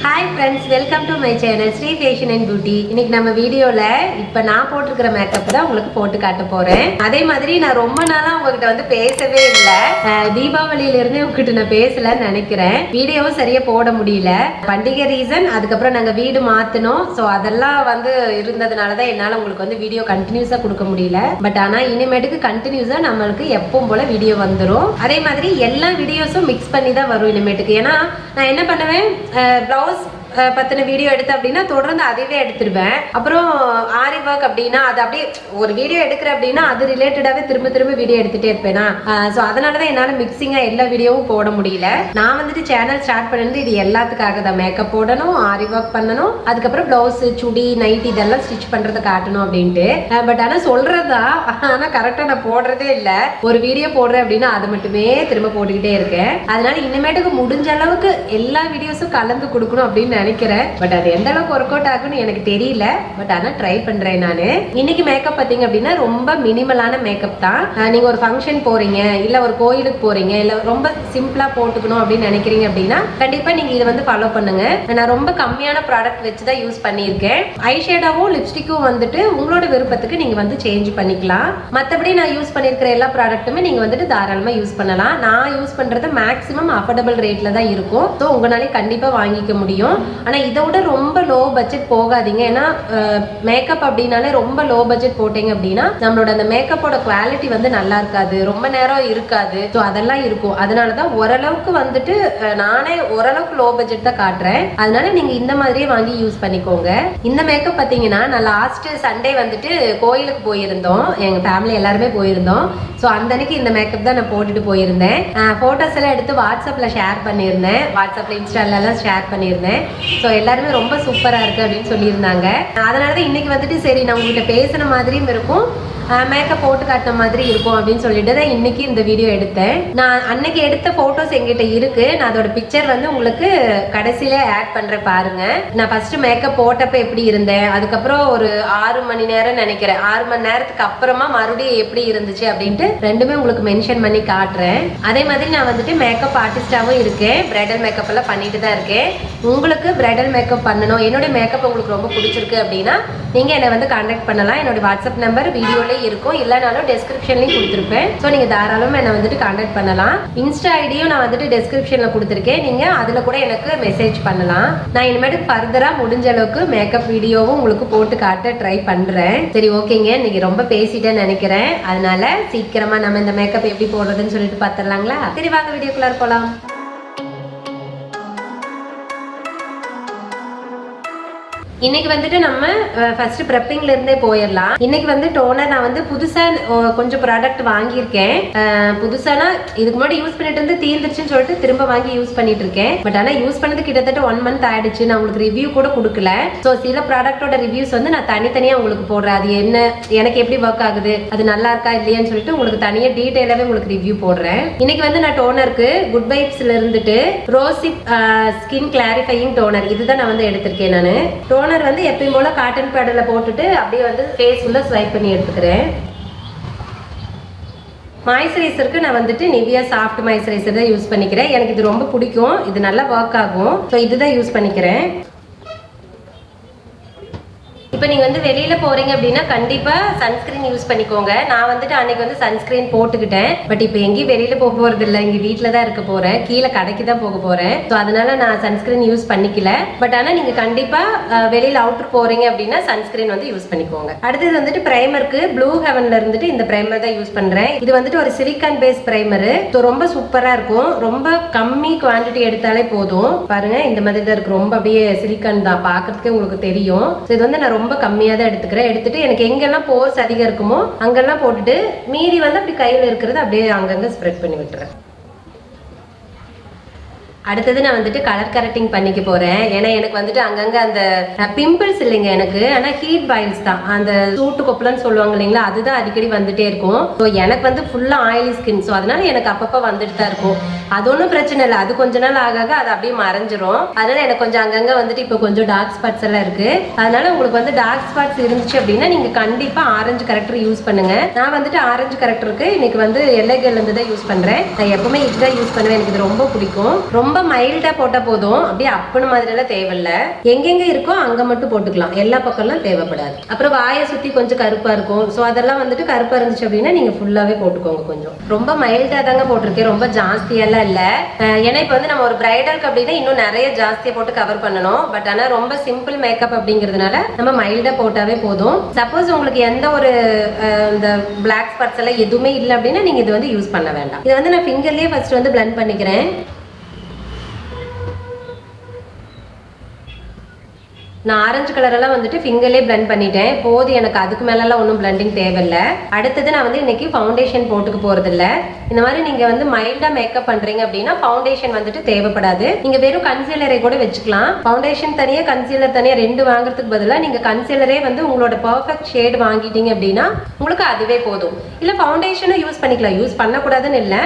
Hi friends, welcome to my channel Sri Fashion and Beauty. இன்னைக்கு நம்ம வீடியோல இப்ப நான் போட்டுக்கிற மேக்கப் தான் உங்களுக்கு போட்டு காட்ட போறேன். அதே மாதிரி நான் ரொம்ப நாளா உங்ககிட்ட வந்து பேசவே இல்ல. தீபாவளியில இருந்தே உங்ககிட்ட நான் பேசலன்னு நினைக்கிறேன். வீடியோவும் சரியா போட முடியல. பண்டிகை ரீசன், அதுக்கப்புறம் நாங்க வீடு மாத்தணும். சோ அதெல்லாம் வந்து இருந்ததுனால தான் என்னால உங்களுக்கு வந்து வீடியோ கண்டினியூஸா கொடுக்க முடியல. பட் ஆனா இனிமேட்டுக்கு கண்டினியூஸா நம்மளுக்கு எப்பவும் போல வீடியோ வந்துரும். அதே மாதிரி எல்லா வீடியோஸும் மிக்ஸ் பண்ணி தான் வரும் இனிமேட்டுக்கு. ஏன்னா நான் என்ன பண்ணுவேன், blouse பத்தின வீடியோ எடுத்து அப்படின்னா தொடர்ந்து அதுவே எடுத்துருவேன். அப்புறம் ஆரி ஒர்க் அப்படின்னா அது அப்படியே ஒரு வீடியோ எடுக்கிறேன் அப்படின்னா அது ரிலேட்டடாவே திரும்ப திரும்ப வீடியோ எடுத்துட்டே இருப்பேனா. ஸோ அதனாலதான் என்னால மிக்சிங்கா எல்லா வீடியோவும் போட முடியல. நான் வந்துட்டு சேனல் ஸ்டார்ட் பண்ணது இது எல்லாத்துக்காக தான். மேக்கப் போடணும், ஆரி ஒர்க் பண்ணணும், அதுக்கப்புறம் பிளவுஸ், சுடி, நைட் இதெல்லாம் ஸ்டிச் பண்றதை காட்டணும் அப்படின்ட்டு. பட் ஆனா சொல்றதா, ஆனா கரெக்டா நான் போடுறதே இல்லை. ஒரு வீடியோ போடுறேன் அப்படின்னா அதை மட்டுமே திரும்ப போட்டுக்கிட்டே இருக்கேன். அதனால இனிமேட்டுக்கு முடிஞ்ச அளவுக்கு எல்லா வீடியோஸும் கலந்து கொடுக்கணும் அப்படின்னு நினைக்கிறேன். பட் அது எந்த அளவுக்கு ஒர்க் அவுட் ஆகுன்னு எனக்கு தெரியல. பட் ஆனா ட்ரை பண்றேன் நானு. இன்னைக்கு மேக்கப் பாத்தீங்க அப்படின்னா ரொம்ப மினிமலான மேக்கப் தான். நீங்க ஒரு ஃபங்க்ஷன் போறீங்க, இல்ல ஒரு கோயிலுக்கு போறீங்க, இல்ல ரொம்ப சிம்பிளா போட்டுக்கணும் அப்படின்னு நினைக்கிறீங்க அப்படின்னா கண்டிப்பா நீங்க இதை வந்து ஃபாலோ பண்ணுங்க. நான் ரொம்ப கம்மியான ப்ராடக்ட் வச்சு தான் யூஸ் பண்ணியிருக்கேன். ஐஷேடோவும் லிப்ஸ்டிக்கும் வந்துட்டு உங்களோட விருப்பத்துக்கு நீங்க வந்து சேஞ்ச் பண்ணிக்கலாம். மற்றபடி நான் யூஸ் பண்ணியிருக்கிற எல்லா ப்ராடக்ட்டுமே நீங்க வந்துட்டு தாராளமா யூஸ் பண்ணலாம். நான் யூஸ் பண்றது மேக்ஸிமம் அஃபோர்டபுள் ரேட்ல தான் இருக்கும். ஸோ உங்களாலே கண்டிப்பா வாங்கிக்க முடியும். ஆனா இதோட ரொம்ப லோ பட்ஜெட் போகாதீங்க. ஏன்னா மேக்கப் அப்படின்னாலே ரொம்ப லோ பட்ஜெட் போட்டீங்க அப்படின்னா நம்மளோட அந்த மேக்கப்போட குவாலிட்டி வந்து நல்லா இருக்காது, ரொம்ப நேரம் இருக்காது. ஸோ அதெல்லாம் இருக்கும். அதனாலதான் ஓரளவுக்கு வந்துட்டு நானே ஓரளவுக்கு லோ பட்ஜெட் தான் காட்டுறேன். அதனால நீங்க இந்த மாதிரியே வாங்கி யூஸ் பண்ணிக்கோங்க. இந்த மேக்கப் பாத்தீங்கன்னா நான் லாஸ்ட் சண்டே வந்துட்டு கோயிலுக்கு போயிருந்தோம். எங்க ஃபேமிலி எல்லாருமே போயிருந்தோம். ஸோ அந்த அன்னைக்கு இந்த மேக்கப் தான் நான் போட்டுட்டு போயிருந்தேன். போட்டோஸ் எல்லாம் எடுத்து வாட்ஸ்அப்ல ஷேர் பண்ணியிருந்தேன். வாட்ஸ்அப்ல இன்ஸ்டால எல்லாம் ஷேர் பண்ணியிருந்தேன். ஸோ எல்லாருமே ரொம்ப சூப்பரா இருக்கு அப்படின்னு சொல்லியிருந்தாங்க. அதனாலதான் இன்னைக்கு வந்துட்டு சரி நான் உங்ககிட்ட பேசின மாதிரியும் இருக்கும், மேக்கப் போட்டு காட்டின மாதிரி இருக்கும் அப்படின்னு சொல்லிட்டு தான் இன்னைக்கு இந்த வீடியோ எடுத்தேன். நான் அன்னைக்கு எடுத்த போட்டோஸ் எங்கிட்ட இருக்கு. நான் அதோட பிக்சர் வந்து உங்களுக்கு கடைசியில ஆட் பண்றேன் பாருங்க. நான் ஃபர்ஸ்ட் மேக்கப் போட்டப்ப எப்படி இருந்தேன், அதுக்கப்புறம் ஒரு 6 மணி நேரம் நினைக்கிறேன், 6 மணி நேரத்துக்கு அப்புறமா மறுபடியும் எப்படி இருந்துச்சு அப்படின்ட்டு ரெண்டுமே உங்களுக்கு மென்ஷன் பண்ணி காட்டுறேன். அதே மாதிரி நான் வந்துட்டு மேக்கப் ஆர்டிஸ்டாவும் இருக்கேன். பிரைடல் மேக்கப் எல்லாம் பண்ணிட்டு தான் இருக்கேன். உங்களுக்கு பிரைடல் மேக்கப் பண்ணணும், என்னோட மேக்கப் உங்களுக்கு ரொம்ப பிடிச்சிருக்கு அப்படின்னா நீங்க என்னை வந்து கான்டாக்ட் பண்ணலாம். என்னோட வாட்ஸ்அப் நம்பர் வீடியோல இருக்கும், இல்லைனாலும் டெஸ்கிரிப்ஷன்லயும் கொடுத்துருப்பேன். ஸோ நீங்க தாராளமா என்னை வந்துட்டு கான்டாக்ட் பண்ணலாம். இன்ஸ்டா ஐடியும் நான் வந்துட்டு டெஸ்கிரிப்ஷன்ல கொடுத்துருக்கேன். நீங்க அதுல கூட எனக்கு மெசேஜ் பண்ணலாம். நான் இனிமேட்டு ஃபர்தரா முடிஞ்ச அளவுக்கு மேக்கப் வீடியோவும் உங்களுக்கு போட்டு காட்ட ட்ரை பண்றேன். சரி ஓகேங்க, இன்னைக்கு ரொம்ப பேசிட்டேன்னு நினைக்கிறேன். அதனால சீக்கிரமா நம்ம இந்த மேக்கப் எப்படி போடுறதுன்னு சொல்லிட்டு பார்த்துடலாங்களா? சரி வாங்க வீடியோக்குள்ள போலாம். இன்னைக்கு வந்துட்டு நம்ம ஃபர்ஸ்ட் ப்ரெப்பிங்ல இருந்தே போயிடலாம். இன்னைக்கு வந்து டோனர் நான் வந்து புதுசா கொஞ்சம் ப்ராடக்ட் வாங்கியிருக்கேன். புதுசானா இதுக்கு முன்னாடி யூஸ் பண்ணிட்டு இருந்து தீர்ந்துருச்சுன்னு சொல்லிட்டு திரும்ப வாங்கி யூஸ் பண்ணிட்டு இருக்கேன். பட் ஆனா யூஸ் பண்ணது கிட்டத்தட்ட 1 மந்த் ஆயிடுச்சு. நான் உங்களுக்கு ரிவ்யூ கூட கொடுக்கல. ஸோ சில ப்ராடக்டோட ரிவ்யூஸ் வந்து நான் தனித்தனியா உங்களுக்கு போடுறேன். அது என்ன, எனக்கு எப்படி ஒர்க் ஆகுது, அது நல்லா இருக்கா இல்லையான்னு சொல்லிட்டு உங்களுக்கு தனியா டீடைலாவே உங்களுக்கு ரிவ்யூ போடுறேன். இன்னைக்கு வந்து நான் டோனருக்கு குட் வைப்ஸ்ல இருந்துட்டு ரோசிப் ஸ்கின் கிளாரிஃபையிங் டோனர் இதுதான் நான் வந்து எடுத்திருக்கேன். நான் டோனர் வந்து எப்பயும் போல காட்டன் பேட்ல போட்டுட்டு அப்படியே வந்து ஃபேஸ் உள்ள ஸ்வைப் பண்ணி எடுத்துக்கிறேன். மாய்ஸ்சரைசருக்கு நான் வந்துட்டு நிவியா சாஃப்ட் மாய்ஸ்சரைசர் தான் யூஸ் பண்ணிக்கிறேன். எனக்கு இது ரொம்ப பிடிக்கும், இது நல்லா ஒர்க் ஆகும். ஸோ இதுதான் யூஸ் பண்ணிக்கிறேன். இப்போ நீங்கள் வந்து வெளியில் போகிறீங்க அப்படின்னா கண்டிப்பாக சன்ஸ்க்ரீன் யூஸ் பண்ணிக்கோங்க. நான் வந்துட்டு அன்னைக்கு வந்து சன்ஸ்க்ரீன் போட்டுக்கிட்டேன். பட் இப்போ எங்கேயும் வெளியில் போக போகிறது இல்லை, இங்கே வீட்டில் தான் இருக்க போகிறேன், கீழே கடைக்கு தான் போக போகிறேன். ஸோ அதனால நான் சன்ஸ்க்ரீன் யூஸ் பண்ணிக்கல. பட் ஆனால் நீங்கள் கண்டிப்பாக வெளியில் அவுட்ரு போகிறீங்க அப்படின்னா சன்ஸ்க்ரீன் வந்து யூஸ் பண்ணிக்கோங்க. அடுத்தது வந்துட்டு ப்ரைமருக்கு ப்ளூ ஹெவனில் இருந்துட்டு இந்த ப்ரைமர் தான் யூஸ் பண்ணுறேன். இது வந்துட்டு ஒரு சிலிக்கான் பேஸ் ப்ரைமரு. ஸோ ரொம்ப சூப்பராக இருக்கும். ரொம்ப கம்மி குவான்டிட்டி எடுத்தாலே போதும். பாருங்க இந்த மாதிரி தான் இருக்கு. ரொம்ப அப்படியே சிலிக்கான் தான், பார்க்கறதுக்கே உங்களுக்கு தெரியும். ஸோ இது வந்து நான் ரொம்ப கம்மியாக தான் எடுத்துக்கிறேன். எடுத்துட்டு எனக்கு எங்கெல்லாம் போர்ஸ் அதிகம் இருக்குமோ அங்கெல்லாம் போட்டுட்டு மீதி வந்து அப்படி கையில் இருக்கிறது அப்படியே அங்கங்க ஸ்ப்ரெட் பண்ணி விட்டுறேன். அடுத்தது நான் வந்துட்டு கலர் கரெக்டிங் பண்ணிக்க போறேன். ஏன்னா எனக்கு வந்துட்டு அங்கங்க அந்த பிம்பிள்ஸ் இல்லைங்க எனக்கு, ஆனா ஹீட் பாயில்ஸ் தான். அந்த சூட்டு கொப்பளன்னு சொல்லுவாங்க இல்லைங்களா, அதுதான் அடிக்கடி வந்துட்டே இருக்கும். ஸோ எனக்கு வந்து ஃபுல்லா ஆயிலி ஸ்கின். ஸோ அதனால எனக்கு அப்பப்போ வந்துட்டு தான் இருக்கும். அது ஒன்றும் பிரச்சனை இல்லை. அது கொஞ்ச நாள் ஆக அது அப்படியே மறைஞ்சிரும். அதனால எனக்கு கொஞ்சம் அங்கங்க வந்துட்டு இப்போ கொஞ்சம் டார்க் ஸ்பாட்ஸ் எல்லாம் இருக்கு. அதனால உங்களுக்கு வந்து டார்க் ஸ்பாட்ஸ் இருந்துச்சு அப்படின்னா நீங்க கண்டிப்பா ஆரஞ்சு கரெக்டர் யூஸ் பண்ணுங்க. நான் வந்துட்டு ஆரஞ்சு கரெக்டருக்கு இன்னைக்கு வந்து எல்லைகள் இருந்து தான் யூஸ் பண்றேன். நான் எப்பவுமே இதுதான் யூஸ் பண்ணுவேன். எனக்கு இது ரொம்ப பிடிக்கும். ரொம்ப ரொம்ப மைல்டா போட்டா போதும், அப்படியே அப்பன மாதிரிலாம் தேவையில்லை. எங்கெங்க இருக்கோ அங்க மட்டும் போட்டுக்கலாம், எல்லா பக்கம்லாம் தேவைப்படாது. அப்புறம் வாயை சுத்தி கொஞ்சம் கருப்பா இருக்கும், ஸோ அதெல்லாம் வந்துட்டு கருப்பா இருந்துச்சு அப்படின்னா நீங்க ஃபுல்லாவே போட்டுக்கோங்க. கொஞ்சம் ரொம்ப மைல்டா தாங்க போட்டிருக்கேன், ரொம்ப ஜாஸ்தியெல்லாம் இல்லை. ஏன்னா இப்போ வந்து நம்ம ஒரு பிரைடலுக்கு அப்படின்னா இன்னும் நிறைய ஜாஸ்தியாக போட்டு கவர் பண்ணணும். பட் ஆனால் ரொம்ப சிம்பிள் மேக்கப் அப்படிங்கிறதுனால நம்ம மைல்டா போட்டாவே போதும். சப்போஸ் உங்களுக்கு எந்த ஒரு இந்த பிளாக் ஸ்பாட்ஸ் எல்லாம் எதுவுமே இல்லை அப்படின்னா நீங்க இது வந்து யூஸ் பண்ண வேண்டாம். இதை வந்து நான் ஃபிங்கர்லயே ஃபர்ஸ்ட் வந்து பிளெண்ட் பண்ணிக்கிறேன். நான் ஆரஞ்சு கலரெல்லாம் வந்துட்டு ஃபிங்கர்லேயே பிளெண்ட் பண்ணிட்டேன். போது எனக்கு அதுக்கு மேலெல்லாம் ஒன்றும் பிளெண்டிங் தேவையில்லை. அடுத்தது நான் வந்து இன்னைக்கு ஃபவுண்டேஷன் போட்டுக்க போகிறதில்ல. இந்த மாதிரி நீங்கள் வந்து மைல்டாக மேக்கப் பண்ணுறீங்க அப்படின்னா ஃபவுண்டேஷன் வந்துட்டு தேவைப்படாது. நீங்கள் வெறும் கன்சீலரை கூட வச்சுக்கலாம். ஃபவுண்டேஷன் தனியாக கன்சீலர் தனியாக ரெண்டு வாங்குறதுக்கு பதிலாக நீங்கள் கன்சீலரே வந்து உங்களோட பர்ஃபெக்ட் ஷேட் வாங்கிட்டீங்க அப்படின்னா உங்களுக்கு அதுவே போதும். இல்லை ஃபவுண்டேஷனும் யூஸ் பண்ணிக்கலாம், யூஸ் பண்ணக்கூடாதுன்னு இல்லை,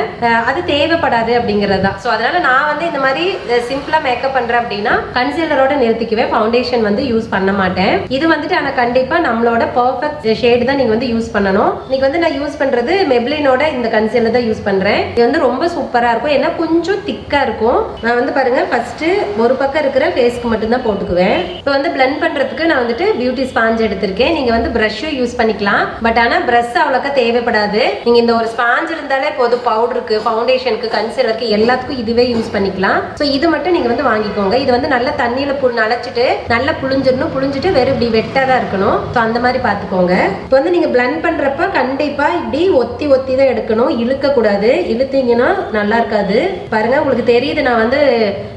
அது தேவைப்படாது அப்படிங்கிறது தான். ஸோ அதனால நான் வந்து இந்த மாதிரி சிம்பிளாக மேக்கப் பண்ணுறேன் அப்படின்னா கன்சீலரோட நிறுத்திக்குவேன், ஃபவுண்டேஷன் வந்து யூஸ் பண்ண மாட்டேன். இது வந்துட்டு ஆனா கண்டிப்பா நம்மளோட பெர்ஃபெக்ட் ஷேட் தான் நீங்க வந்து யூஸ் பண்ணணும். இன்னைக்கு வந்து நான் யூஸ் பண்றது மெப்ளினோட இந்த கன்சீலர் தான் யூஸ் பண்றேன். இது வந்து ரொம்ப சூப்பரா இருக்கும், ஏன்னா கொஞ்சம் திக்கா இருக்கும். நான் வந்து பாருங்க ஃபர்ஸ்ட் ஒரு பக்கம் இருக்கிற ஃபேஸ்க்கு மட்டும் தான் போட்டுக்குவேன். இப்போ வந்து பிளெண்ட் பண்றதுக்கு நான் வந்துட்டு பியூட்டி ஸ்பாஞ்ச் எடுத்திருக்கேன். நீங்க வந்து பிரஷும் யூஸ் பண்ணிக்கலாம், பட் ஆனா பிரஷ் அவ்வளோக்கா தேவைப்படாது. நீங்க இந்த ஒரு ஸ்பாஞ்ச் இருந்தாலே போதும், பவுடருக்கு, ஃபவுண்டேஷனுக்கு, கன்சீலருக்கு எல்லாத்துக்கும் இதுவே யூஸ் பண்ணிக்கலாம். ஸோ இது மட்டும் நீங்க வந்து வாங்கிக்கோங்க. இது வந்து நல்ல தண்ணியில நனைச்சிட்டு நல்ல புளிஞ்சிடணும், புளிஞ்சிட்டு வெறும் இப்படி வெட்டா தான் இருக்கணும். ஸோ அந்த மாதிரி பார்த்துக்கோங்க. இப்போ வந்து நீங்க பிளெண்ட் பண்றப்ப கண்டிப்பா இப்படி ஒத்தி ஒத்தி தான் எடுக்கணும், இழுக்க கூடாது. இழுத்தீங்கன்னா நல்லா இருக்காது. பாருங்க உங்களுக்கு தெரியுது, நான் வந்து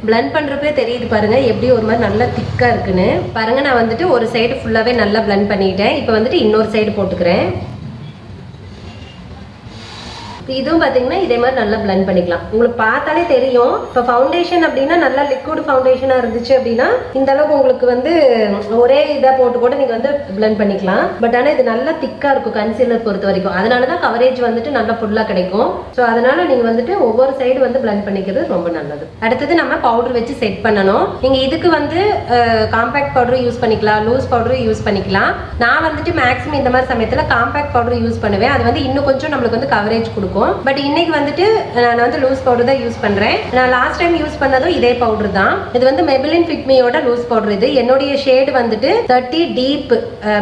பிளெண்ட் பண்றப்பே தெரியுது பாருங்க எப்படி ஒரு மாதிரி நல்லா திக்கா இருக்குன்னு. பாருங்க நான் வந்துட்டு ஒரு சைடு ஃபுல்லாவே நல்லா பிளெண்ட் பண்ணிட்டேன். இப்போ வந்துட்டு இன்னொரு சைடு போட்டுக்கிறேன். இதுவும் பார்த்தீங்கன்னா இதே மாதிரி நல்லா பிளெண்ட் பண்ணிக்கலாம். உங்களுக்கு பார்த்தாலே தெரியும். இப்போ ஃபவுண்டேஷன் அப்படின்னா நல்லா லிக்விட் ஃபவுண்டேஷனாக இருந்துச்சு அப்படின்னா இந்த அளவுக்கு உங்களுக்கு வந்து ஒரே இதாக போட்டு கூட நீங்கள் வந்து பிளெண்ட் பண்ணிக்கலாம். பட் ஆனால் இது நல்லா திக்காக இருக்கும் கன்சீலர் பொறுத்த வரைக்கும். அதனால தான் கவரேஜ் வந்துட்டு நல்லா ஃபுல்லாக கிடைக்கும். ஸோ அதனால நீங்கள் வந்துட்டு ஒவ்வொரு சைடு வந்து பிளெண்ட் பண்ணிக்கிறது ரொம்ப நல்லது. அடுத்தது நம்ம பவுடர் வச்சு செட் பண்ணணும். நீங்கள் இதுக்கு வந்து காம்பேக்ட் பவுடரும் யூஸ் பண்ணிக்கலாம், லூஸ் பவுடரும் யூஸ் பண்ணிக்கலாம். நான் வந்துட்டு மேக்ஸிமம் இந்த மாதிரி சமயத்தில் காம்பேக்ட் பவுடர் யூஸ் பண்ணுவேன். அது வந்து இன்னும் கொஞ்சம் நம்மளுக்கு வந்து கவரேஜ் கொடுக்கும். பட் இன்னைக்கு வந்துட்டு நான் வந்து லூஸ் பவுடர் தான் யூஸ் பண்றேன். நான் லாஸ்ட் டைம் யூஸ் பண்ணதும் இதே பவுடர் தான். இது வந்து Maybelline Fit Meயோட லூஸ் பவுடர். இது என்னுடைய ஷேடு வந்துட்டு 30 டீப்,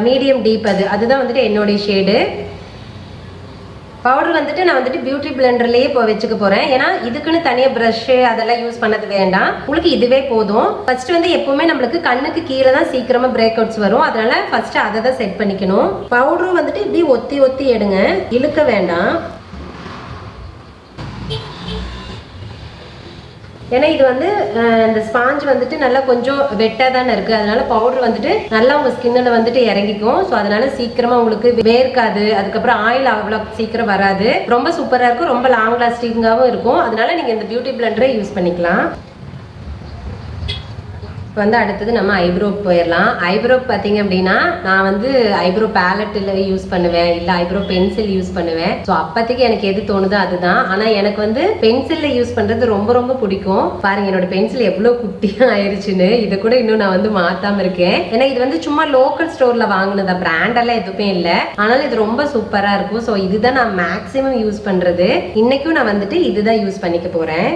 மீடியம் டீப். அதுதான் வந்துட்டு என்னுடைய ஷேடு. பவுடர் வந்துட்டு நான் வந்துட்டு பியூட்டி பிளெண்டர்லயே இப்போ வச்சுக்க போறேன். ஏன்னா இதுக்குன்னு தனியாக ப்ரஷ் அதெல்லாம் யூஸ் பண்ணது வேண்டாம், உங்களுக்கு இதுவே போதும். ஃபர்ஸ்ட் வந்து எப்பவுமே நம்மளுக்கு கண்ணுக்கு கீழே தான் சீக்கிரமா பிரேக் அவுட்ஸ் வரும். அதனால ஃபர்ஸ்ட் அதை தான் செட் பண்ணிக்கணும். பவுடரும் வந்துட்டு இப்படி ஒத்தி ஒத்தி எடுங்க, இழுக்க வேண்டாம். ஏன்னா இது வந்து இந்த ஸ்பாஞ்ச் வந்துட்டு நல்லா கொஞ்சம் வெட்டாக தானே இருக்குது, அதனால பவுடர் வந்துட்டு நல்லா உங்கள் ஸ்கின்னில் வந்துட்டு இறங்கிக்கும். ஸோ அதனால சீக்கிரமாக உங்களுக்கு வேர்க்காது, அதுக்கப்புறம் ஆயில் அவ்வளோ சீக்கிரம் வராது. ரொம்ப சூப்பராக இருக்கும், ரொம்ப லாங் லாஸ்டிங்காகவும் இருக்கும். அதனால நீங்கள் இந்த பியூட்டி பிளெண்டரை யூஸ் பண்ணிக்கலாம். இப்போ வந்து அடுத்தது நம்ம ஐப்ரோ போயிடலாம். ஐப்ரோ பார்த்தீங்க அப்படின்னா நான் வந்து ஐப்ரோ பேலட்டில் யூஸ் பண்ணுவேன், இல்லை ஐப்ரோ பென்சில் யூஸ் பண்ணுவேன். ஸோ அப்போதைக்கு எனக்கு எது தோணுதோ அதுதான். ஆனால் எனக்கு வந்து பென்சிலில் யூஸ் பண்ணுறது ரொம்ப ரொம்ப பிடிக்கும். பாருங்க என்னோட பென்சில் எவ்வளோ குட்டியாக ஆயிடுச்சுன்னு. இதை கூட இன்னும் நான் வந்து மாற்றாம இருக்கேன். ஏன்னா இது வந்து சும்மா லோக்கல் ஸ்டோரில் வாங்கினதா, பிராண்டெல்லாம் எதுவுமே இல்லை. ஆனாலும் இது ரொம்ப சூப்பராக இருக்கும். ஸோ இதுதான் நான் மேக்ஸிமம் யூஸ் பண்ணுறது. இன்னைக்கும் நான் வந்துட்டு இதுதான் யூஸ் பண்ணிக்க போகிறேன்.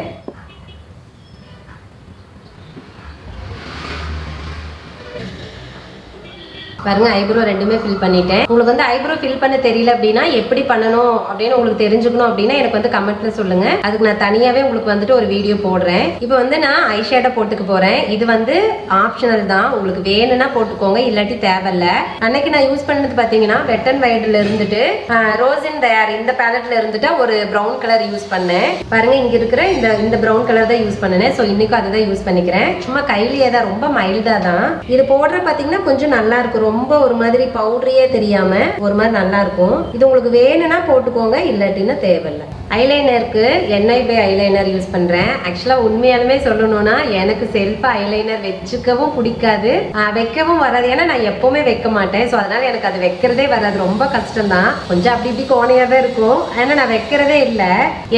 பாருங்க ஐப்ரோ ரெண்டுமே ஃபில் பண்ணிட்டேன். உங்களுக்கு வந்து ஐப்ரோ ஃபில் பண்ண தெரியல அப்படின்னா எப்படி பண்ணணும் அப்படின்னு உங்களுக்கு தெரிஞ்சுக்கணும் அப்படின்னா எனக்கு வந்து கமெண்ட்ல சொல்லுங்க. அதுக்கு நான் தனியாவே உங்களுக்கு வந்துட்டு ஒரு வீடியோ போடுறேன். இப்போ வந்து நான் ஐஷேடோ போட்டுக்க போறேன். இது வந்து ஆப்ஷனல் தான், உங்களுக்கு வேணும்னா போட்டுக்கோங்க, இல்லாட்டி தேவையில்ல. அன்னைக்கு நான் யூஸ் பண்ணது பாத்தீங்கன்னா வெட் அண்ட் ஒயிட்ல இருந்துட்டு ரோசஹிப் இந்த பேலட்ல இருந்துட்டு ஒரு ப்ரௌன் கலர் யூஸ் பண்ணேன். பாருங்க இங்க இருக்கிற இந்த ப்ரௌன் கலர் தான் யூஸ் பண்ணேன். ஸோ இன்னைக்கும் அதை தான் யூஸ் பண்ணிக்கிறேன். சும்மா கையிலேயே தான், ரொம்ப மைல்டா தான். இது போடுற பாத்தீங்கன்னா கொஞ்சம் நல்லா இருக்கும், ரொம்ப ஒரு மாதிரி பவுடரியே தெரியாம ஒரு மாதிரி நல்லா இருக்கும். இது உங்களுக்கு வேணும்னா போட்டுக்கோங்க, இல்லாட்டினா தேவையில்லை. ஐலைனருக்கு என்ஐ பை ஐலைனர் யூஸ் பண்றேன். ஆக்சுவலா உண்மையாலுமே சொல்லணும்னா எனக்கு செல்ஃபா ஐலைனர் வச்சுக்கவும் பிடிக்காது, வைக்கவும் வராது. ஏன்னா நான் எப்பவுமே வைக்க மாட்டேன். ஸோ அதனால எனக்கு அது வைக்கிறதே வராது, ரொம்ப கஷ்டம் தான். கொஞ்சம் அப்படி இப்படி கோணையா தான் இருக்கும். ஏன்னா நான் வைக்கிறதே இல்லை,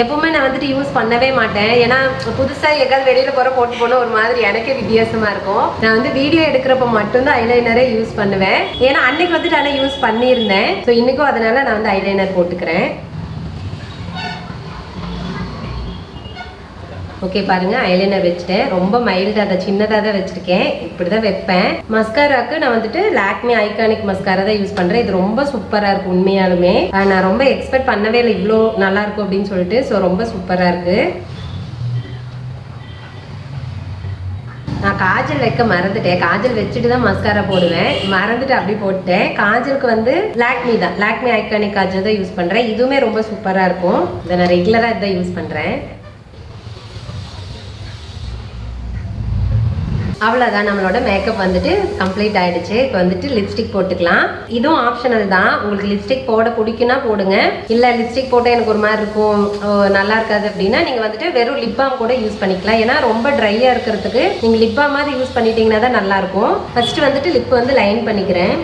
எப்பவுமே நான் வந்துட்டு யூஸ் பண்ணவே மாட்டேன். ஏன்னா புதுசா எங்காவது வெளியில போட்டு போன ஒரு மாதிரி எனக்கே வித்தியாசமா இருக்கும். நான் வந்து வீடியோ எடுக்கிறப்ப மட்டும்தான் ஐலைனரே யூஸ் பண்ணுவேன். ஏன்னா அன்னைக்கு வந்துட்டு ஆனால் யூஸ் பண்ணியிருந்தேன். ஸோ இன்னைக்கும் அதனால நான் வந்து ஐலைனர் போட்டுக்கிறேன். ஓகே பாருங்க, ஐலைனர் வச்சுட்டேன். ரொம்ப மைல்டாக தான், சின்னதாக தான் வச்சிருக்கேன். இப்படி தான் வைப்பேன். மஸ்காராக்கு நான் வந்துட்டு லாக்மே ஐகானிக் மஸ்காரா தான் யூஸ் பண்றேன். இது ரொம்ப சூப்பரா இருக்கு உண்மையாலுமே. நான் ரொம்ப எக்ஸ்பெக்ட் பண்ணவே இல்லை இவ்வளோ நல்லா இருக்கும் அப்படின்னு சொல்லிட்டு. ஸோ ரொம்ப சூப்பரா இருக்கு. நான் காஜல் வைக்க மறந்துட்டேன். காஜல் வச்சுட்டு தான் மஸ்காரா போடுவேன். மறந்துட்டு அப்படி போட்டேன். காஜலுக்கு வந்து லாக்மி தான், லாக்மி ஐகானிக் காஜல் தான் யூஸ் பண்றேன். இதுவுமே ரொம்ப சூப்பரா இருக்கும். இதை நான் ரெகுலரா இதான் யூஸ் பண்றேன். அவ்வளோதான், நம்மளோட மேக்கப் வந்துட்டு கம்ப்ளீட் ஆயிடுச்சு. இப்போ வந்துட்டு லிப்ஸ்டிக் போட்டுக்கலாம். இதுவும் ஆப்ஷனல் தான். உங்களுக்கு லிப்ஸ்டிக் போட பிடிக்குன்னா போடுங்க. இல்லை லிப்ஸ்டிக் போட்டால் எனக்கு ஒரு மாதிரி இருக்கும், நல்லா இருக்காது அப்படின்னா நீங்கள் வந்துட்டு வெறும் லிப் பாம் கூட யூஸ் பண்ணிக்கலாம். ஏன்னா ரொம்ப ட்ரையாக இருக்கிறதுக்கு நீங்கள் லிப் பாம் மாதிரி யூஸ் பண்ணிட்டீங்கன்னா தான் நல்லாயிருக்கும். ஃபர்ஸ்ட் வந்துட்டு லிப் வந்து லைன் பண்ணிக்கிறேன்.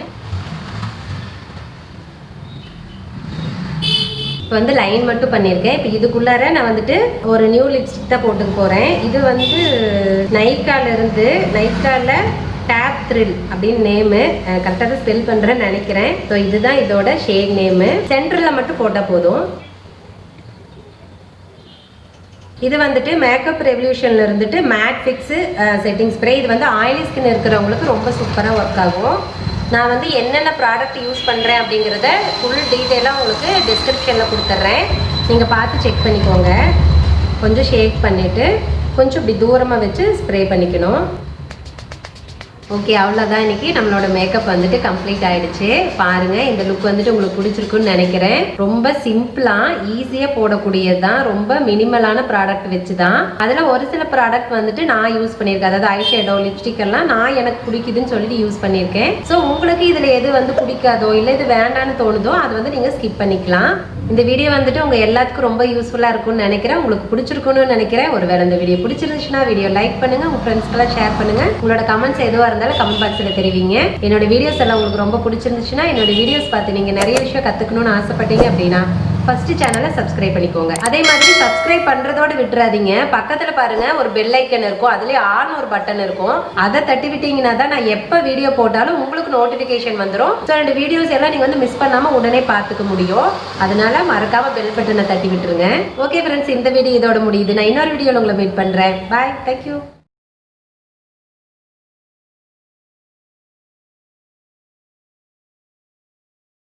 இப்போ வந்து லைன் மட்டும் பண்ணியிருக்கேன். இப்போ இதுக்குள்ளார நான் வந்துட்டு ஒரு நியூ லிப்ஸ்டிக் தான் போட்டுக்க போகிறேன். இது வந்து நைக்கால டேப் த்ரில் அப்படின்னு நேமு. கரெக்டாக தான் ஸ்பெல் பண்ணுறேன்னு நினைக்கிறேன். ஸோ இதுதான் இதோட ஷேட் நேமு. சென்டரில் மட்டும் போட்டால் போதும். இது வந்துட்டு மேக்கப் ரெவல்யூஷன்ல இருந்துட்டு மேட் ஃபிக்ஸ் செட்டிங் ஸ்ப்ரே. இது வந்து ஆயிலி ஸ்கின் இருக்கிறவங்களுக்கு ரொம்ப சூப்பராக ஒர்க் ஆகும். நான் வந்து என்னென்ன ப்ராடக்ட் யூஸ் பண்ணுறேன் அப்படிங்கிறத ஃபுல் டீட்டெயிலாக உங்களுக்கு டிஸ்கிரிப்ஷனில் கொடுத்துட்றேன். நீங்கள் பார்த்து செக் பண்ணிக்கோங்க. கொஞ்சம் ஷேக் பண்ணிவிட்டு கொஞ்சம் இப்படி தூரமாக வச்சு ஸ்ப்ரே பண்ணிக்கணும். ஓகே, அவ்வளோதான். இன்னைக்கு நம்மளோட மேக்கப் வந்துட்டு கம்ப்ளீட் ஆயிடுச்சு. பாருங்க, இந்த லுக் வந்துட்டு உங்களுக்கு பிடிச்சிருக்குன்னு நினைக்கிறேன். ரொம்ப சிம்பிளா ஈஸியா போடக்கூடியது தான். ரொம்ப மினிமலான ப்ராடக்ட் வச்சு தான். அதில் ஒரு சில ப்ராடக்ட் வந்துட்டு நான் யூஸ் பண்ணியிருக்கேன். அதாவது ஐஷேடோ, லிப்ஸ்டிக் எல்லாம் நான் எனக்கு பிடிக்குதுன்னு சொல்லிட்டு யூஸ் பண்ணியிருக்கேன். ஸோ உங்களுக்கு இதில் எது வந்து பிடிக்காதோ இல்லை இது வேண்டான்னு தோணுதோ அது வந்து நீங்கள் ஸ்கிப் பண்ணிக்கலாம். இந்த வீடியோ வந்துட்டு உங்க எல்லாத்துக்கும் ரொம்ப யூஸ்ஃபுல்லாக இருக்கும்னு நினைக்கிறேன். உங்களுக்கு பிடிச்சிருக்குன்னு நினைக்கிறேன். ஒருவேளை இந்த வீடியோ பிடிச்சிருந்துச்சுன்னா வீடியோ லைக் பண்ணுங்க, உங்க ஃப்ரெண்ட்ஸ்க்கெல்லாம் ஷேர் பண்ணுங்க. உங்களோட கமெண்ட்ஸ் எதுவாக இருந்தாலும் கமெண்ட் பாக்ஸில் தெரிவிங்க. என்னோட வீடியோஸ் எல்லாம் உங்களுக்கு ரொம்ப பிடிச்சிருந்துச்சுன்னா என்னோட வீடியோஸ் பார்த்து நீங்க நிறைய விஷயம் கத்துக்கணும்னு ஆசைப்பட்டீங்க அப்படின்னா ஃபர்ஸ்ட் சேனலை சப்ஸ்கிரைப் பண்ணிக்கோங்க. அதே மாதிரி சப்ஸ்கிரைப் பண்றதோட விட்டுறாதீங்க. பக்கத்துல பாருங்க ஒரு பெல் ஐக்கன் இருக்கும், அதுலயே ஆன் ஒரு பட்டன் இருக்கும். அதை தட்டி விட்டீங்கன்னா தான் நான் எப்ப வீடியோ போட்டாலும் உங்களுக்கு நோட்டிபிகேஷன் வந்துடும். ஸோ இந்த வீடியோஸ் எல்லாம் நீங்க வந்து மிஸ் பண்ணாம உடனே பார்த்துக்க முடியும். அதனால மறக்காம பெல் பட்டனை தட்டி விட்டுருங்க. ஓகே ஃப்ரெண்ட்ஸ், இந்த வீடியோ இதோட முடியுது. நான் இன்னொரு வீடியோல உங்களை மீட் பண்றேன். பாய், தேங்க்யூ.